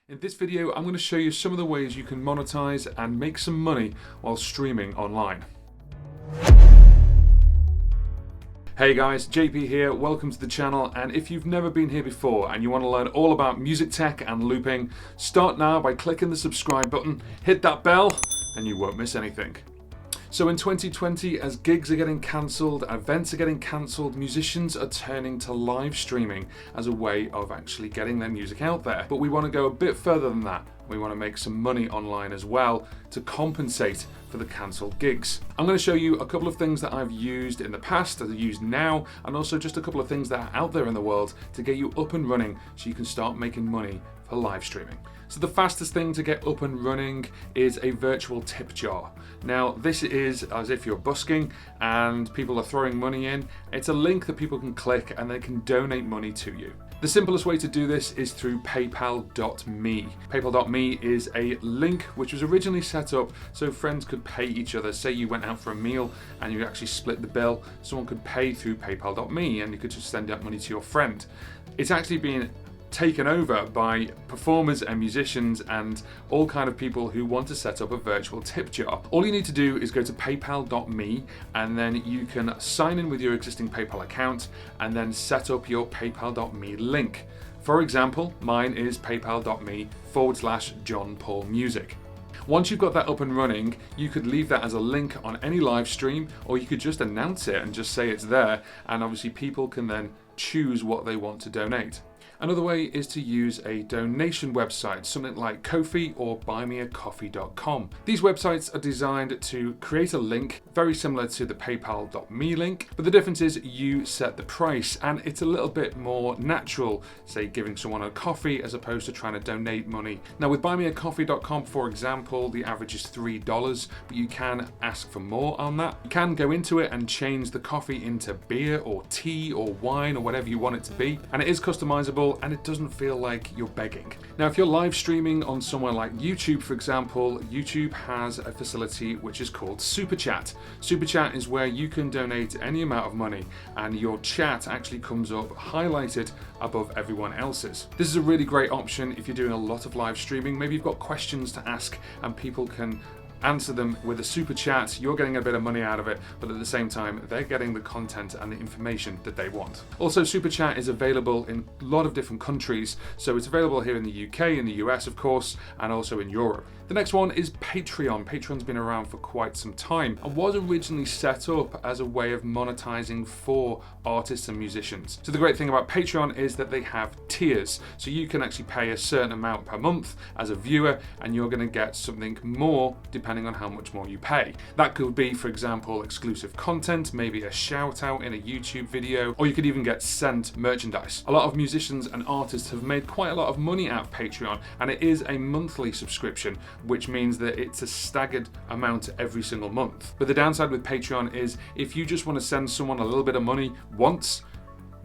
In this video, I'm going to show you some of the ways you can monetize and make some money while streaming online. Hey guys, JP here, welcome to the channel, and if you've never been here before and you want to learn all about music tech and looping, start now by clicking the subscribe button, hit that bell, and you won't miss anything. So in 2020, as gigs are getting cancelled, events are getting cancelled, musicians are turning to live streaming as a way of actually getting their music out there. But we want to go a bit further than that. We want to make some money online as well to compensate for the cancelled gigs. I'm going to show you a couple of things that I've used in the past, that I use now, and also just a couple of things that are out there in the world to get you up and running so you can start making money for live streaming. So the fastest thing to get up and running is a virtual tip jar. Now this is as if you're busking and people are throwing money in. It's a link that people can click and they can donate money to you. The simplest way to do this is through PayPal.me. PayPal.me is a link which was originally set up so friends could pay each other. Say you went out for a meal and you actually split the bill, someone could pay through PayPal.me and you could just send that money to your friend. It's actually been taken over by performers and musicians and all kind of people who want to set up a virtual tip jar. All you need to do is go to paypal.me and then you can sign in with your existing PayPal account and then set up your paypal.me link. For example, mine is paypal.me/JohnPaulMusic. Once you've got that up and running, you could leave that as a link on any live stream, or you could just announce it and just say it's there, and obviously people can then choose what they want to donate. Another way is to use a donation website, something like Ko-fi or buymeacoffee.com. These websites are designed to create a link very similar to the paypal.me link, but the difference is you set the price and it's a little bit more natural, say giving someone a coffee as opposed to trying to donate money. Now with buymeacoffee.com, for example, the average is $3, but you can ask for more on that. You can go into it and change the coffee into beer or tea or wine or whatever you want it to be, and it is customizable and it doesn't feel like you're begging. Now if you're live streaming on somewhere like YouTube, for example, YouTube has a facility which is called SuperChat. SuperChat is where you can donate any amount of money and your chat actually comes up highlighted above everyone else's. This is a really great option if you're doing a lot of live streaming. Maybe you've got questions to ask and people can answer them with a super chat. You're getting a bit of money out of it, but at the same time, they're getting the content and the information that they want. Also, super chat is available in a lot of different countries. So it's available here in the UK, in the US, of course, and also in Europe. The next one is Patreon. Patreon's been around for quite some time and was originally set up as a way of monetizing for artists and musicians. So the great thing about Patreon is that they have tiers. So you can actually pay a certain amount per month as a viewer and you're going to get something more depending on how much more you pay. That could be, for example, exclusive content, maybe a shout out in a YouTube video, or you could even get sent merchandise. A lot of musicians and artists have made quite a lot of money out of Patreon, and it is a monthly subscription, which means that it's a staggered amount every single month. But the downside with Patreon is if you just want to send someone a little bit of money once,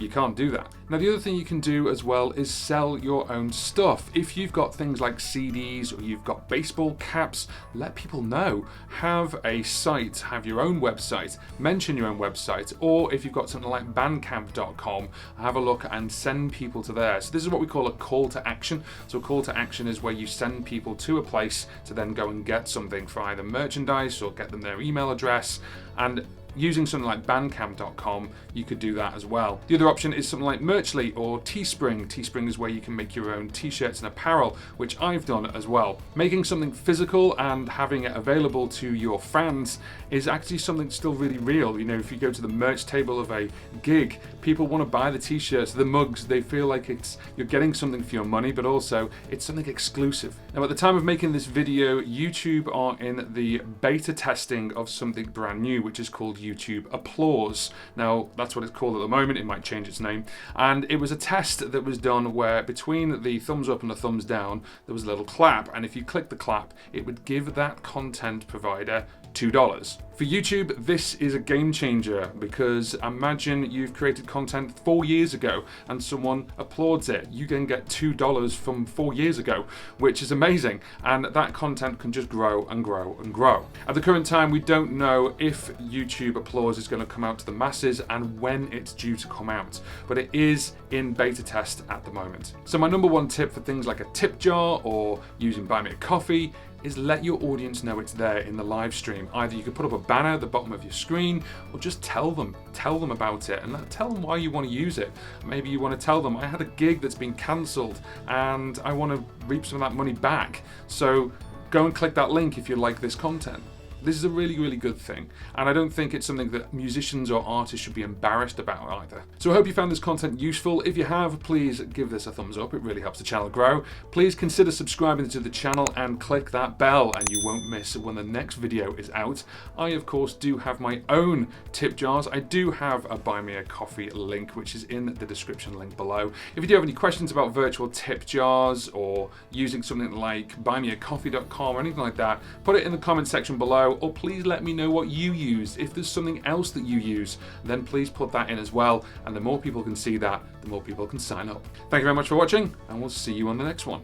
you can't do that. Now the other thing you can do as well is sell your own stuff. If you've got things like CDs or you've got baseball caps, let people know. Have a site, have your own website, mention your own website, or if you've got something like bandcamp.com, have a look and send people to there. So this is what we call a call to action. So a call to action is where you send people to a place to then go and get something for either merchandise or get them their email address, and using something like bandcamp.com, you could do that as well. The other option is something like Merchly or Teespring. Teespring is where you can make your own t-shirts and apparel, which I've done as well. Making something physical and having it available to your fans is actually something still really real. You know, if you go to the merch table of a gig, people want to buy the t-shirts, the mugs. They feel like you're getting something for your money, but also it's something exclusive. Now at the time of making this video, YouTube are in the beta testing of something brand new, which is called YouTube Applause. Now that's what it's called at the moment. It might change its name. And it was a test that was done where between the thumbs up and the thumbs down, there was a little clap. And if you click the clap, it would give that content provider $2. For YouTube, this is a game changer because imagine you've created content 4 years ago and someone applauds it. You can get $2 from 4 years ago, which is amazing. And that content can just grow and grow and grow. At the current time, we don't know if YouTube YouTube Applause is going to come out to the masses and when it's due to come out. But it is in beta test at the moment. So my number one tip for things like a tip jar or using Buy Me a Coffee is let your audience know it's there in the live stream. Either you could put up a banner at the bottom of your screen or just tell them about it and tell them why you want to use it. Maybe you want to tell them, I had a gig that's been cancelled and I want to reap some of that money back. So go and click that link if you like this content. This is a really, really good thing, and I don't think it's something that musicians or artists should be embarrassed about either. So I hope you found this content useful. If you have, please give this a thumbs up. It really helps the channel grow. Please consider subscribing to the channel and click that bell and you won't miss when the next video is out. I, of course, do have my own tip jars. I do have a Buy Me a Coffee link, which is in the description link below. If you do have any questions about virtual tip jars or using something like buymeacoffee.com or anything like that, put it in the comment section below. Or please let me know what you use. If there's something else that you use, then please put that in as well. And the more people can see that, the more people can sign up. Thank you very much for watching, and we'll see you on the next one.